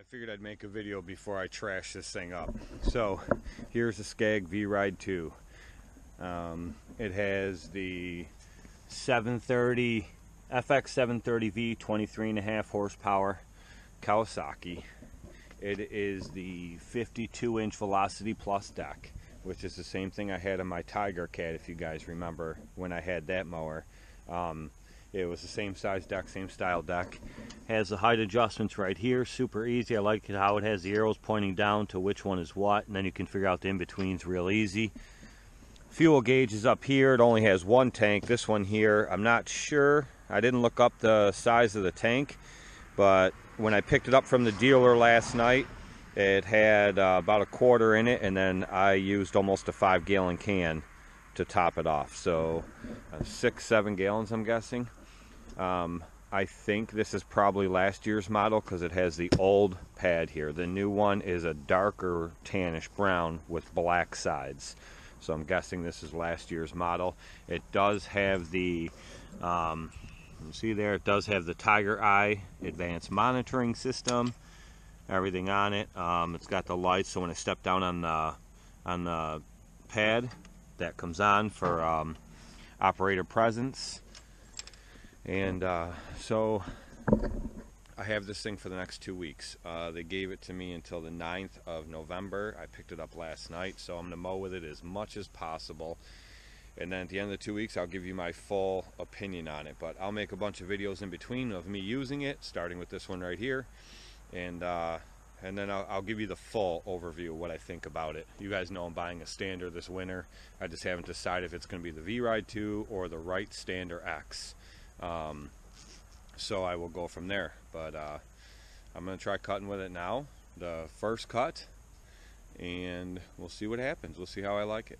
I figured I'd make a video before I trash this thing up. So here's the Scag V-Ride 2. It has the 730 FX 730V 23.5 horsepower Kawasaki. It is the 52-inch Velocity Plus deck, which is the same thing I had on my Tiger Cat, if you guys remember when I had that mower. It was the same size deck, same style deck. Has the height adjustments right here, super easy. I like how it has the arrows pointing down to which one is what, and then you can figure out the in-betweens real easy. Fuel gauge is up here. It only has one tank. This one here, I'm not sure. I didn't look up the size of the tank, but when I picked it up from the dealer last night, it had about a quarter in it, and then I used almost a 5-gallon can to top it off. So 6-7 gallons, I'm guessing. I think this is probably last year's model because it has the old pad here. The new one is a darker tannish brown with black sides. So I'm guessing this is last year's model. It does have the, you see there, it does have the Tiger Eye advanced monitoring system, everything on it. It's got the lights, so when I step down on the pad, that comes on for operator presence. And so I have this thing for the next 2 weeks. They gave it to me until the 9th of November. I picked it up last night, so I'm going to mow with it as much as possible. And then at the end of the 2 weeks, I'll give you my full opinion on it. But I'll make a bunch of videos in between of me using it, starting with this one right here. And then I'll give you the full overview of what I think about it. You guys know I'm buying a Stander this winter. I just haven't decided if it's going to be the V-Ride 2 or the Right Stander X. So I will go from there. But I'm going to try cutting with it now, the first cut, and we'll see what happens. We'll see how I like it.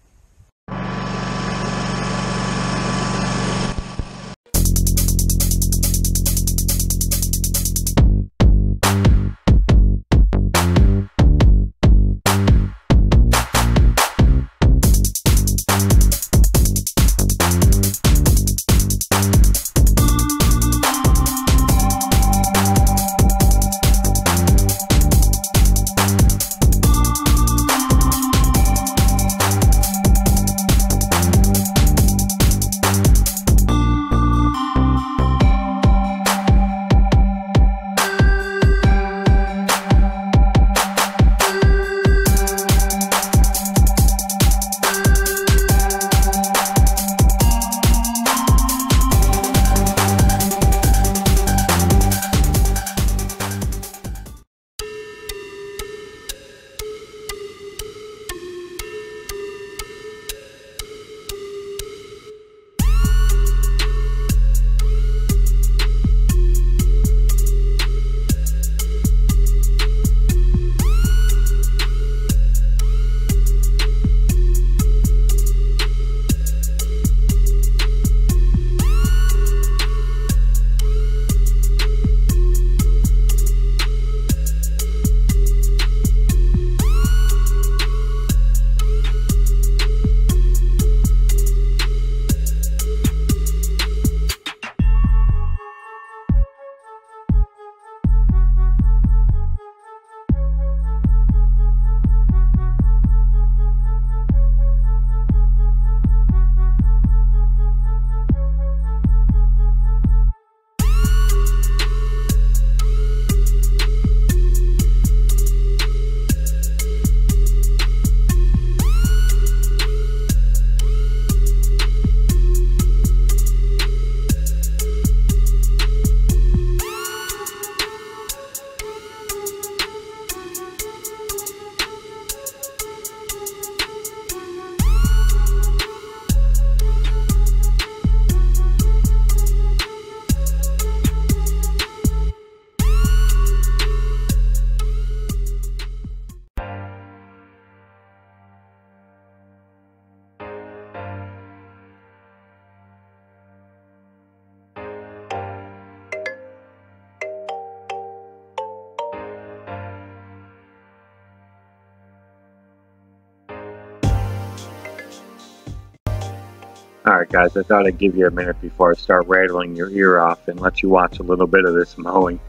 Alright guys, I thought I'd give you a minute before I start rattling your ear off and let you watch a little bit of this mowing.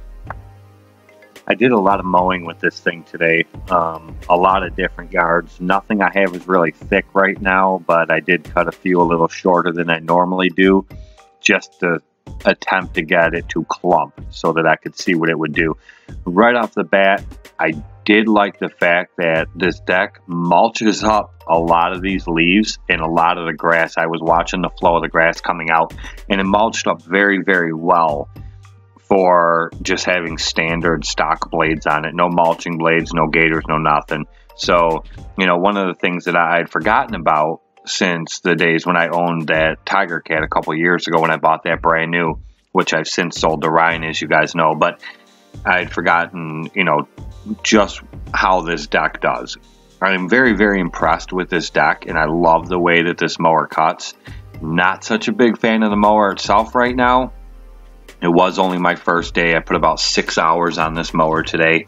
I did a lot of mowing with this thing today, a lot of different yards. Nothing I have is really thick right now, but I did cut a few a little shorter than I normally do, just to attempt to get it to clump so that I could see what it would do. Right off the bat, I did like the fact that this deck mulches up a lot of these leaves and a lot of the grass. I was watching the flow of the grass coming out, and it mulched up very, very well for just having standard stock blades on it. No mulching blades, no gators, no nothing. So, you know, one of the things that I had forgotten about since the days when I owned that Tiger Cat a couple years ago when I bought that brand new, which I've since sold to Ryan, as you guys know, but I had forgotten, you know, just how this deck does. I'm very, very impressed with this deck, and I love the way that this mower cuts. Not such a big fan of the mower itself right now. It was only my first day. I put about 6 hours on this mower today.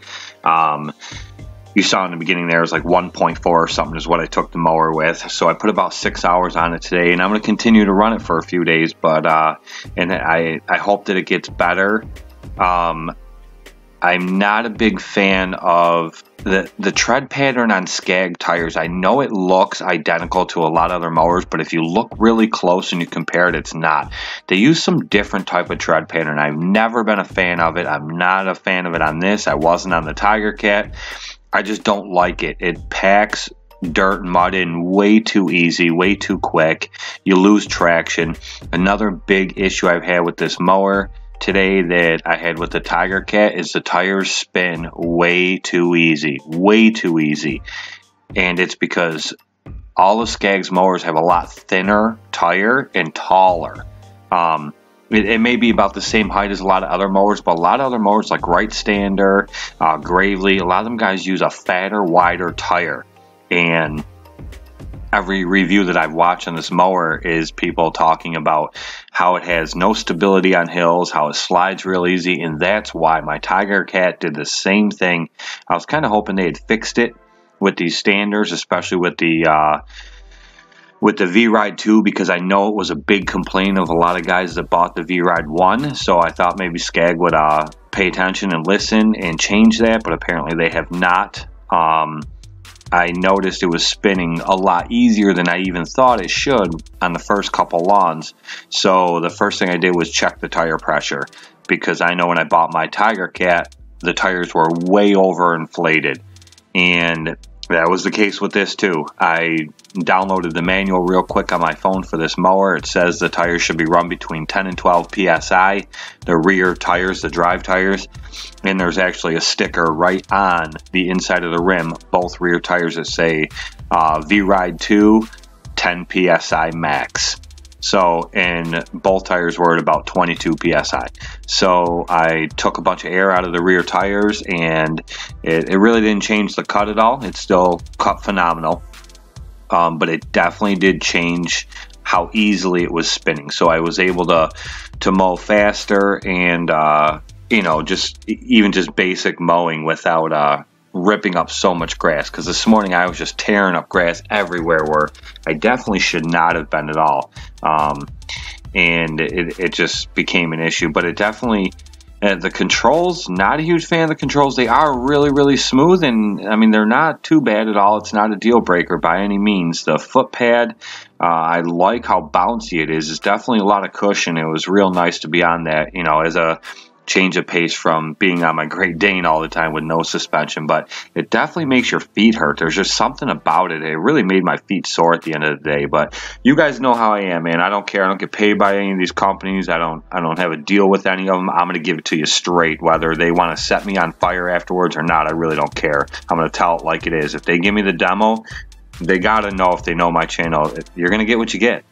You saw in the beginning there, it was like 1.4 or something is what I took the mower with. So I put about 6 hours on it today, and I'm going to continue to run it for a few days. But and I hope that it gets better. I'm not a big fan of the tread pattern on Scag tires. I know it looks identical to a lot of other mowers, but if you look really close and you compare it, it's not. They use some different type of tread pattern. I've never been a fan of it. I'm not a fan of it on this. I wasn't on the Tiger Cat. I just don't like it. It packs dirt and mud in way too easy, way too quick. You lose traction. Another big issue I've had with this mower today that I had with the Tiger Cat is the tires spin way too easy, and it's because all of Scag's mowers have a lot thinner tire and taller. It may be about the same height as a lot of other mowers, but a lot of other mowers like Right Stander, Gravely, a lot of them guys use a fatter, wider tire. And every review that I've watched on this mower is people talking about how it has no stability on hills, how it slides real easy, and that's why my Tiger Cat did the same thing. I was kind of hoping they had fixed it with these standers, especially with the V-Ride 2, because I know it was a big complaint of a lot of guys that bought the V-Ride 1, so I thought maybe Scag would pay attention and listen and change that, but apparently they have not. I noticed it was spinning a lot easier than I even thought it should on the first couple lawns. So the first thing I did was check the tire pressure, because I know when I bought my Tiger Cat, the tires were way overinflated. And that was the case with this too. I downloaded the manual real quick on my phone for this mower. It says the tires should be run between 10 and 12 PSI, the rear tires, the drive tires. And there's actually a sticker right on the inside of the rim, both rear tires, that say V-Ride 2, 10 PSI max. So, and both tires were at about 22 PSI. So I took a bunch of air out of the rear tires, and it really didn't change the cut at all. It still cut phenomenal. But it definitely did change how easily it was spinning. So I was able to mow faster and, you know, just basic mowing without ripping up so much grass, because this morning I was just tearing up grass everywhere where I definitely should not have been at all. And it just became an issue. But it definitely, the controls, not a huge fan of the controls. They are really, really smooth, and I mean, they're not too bad at all. It's not a deal breaker by any means. The foot pad, I like how bouncy it is. It's definitely a lot of cushion. It was real nice to be on that, you know, as a change of pace from being on my Great Dane all the time with no suspension. But it definitely makes your feet hurt. There's just something about it. It really made my feet sore at the end of the day. But you guys know how I am, man. I don't care. I don't get paid by any of these companies. I don't have a deal with any of them. I'm going to give it to you straight, whether they want to set me on fire afterwards or not. I really don't care. I'm going to tell it like it is. If they give me the demo, they got to know, if they know my channel, you're going to get what you get.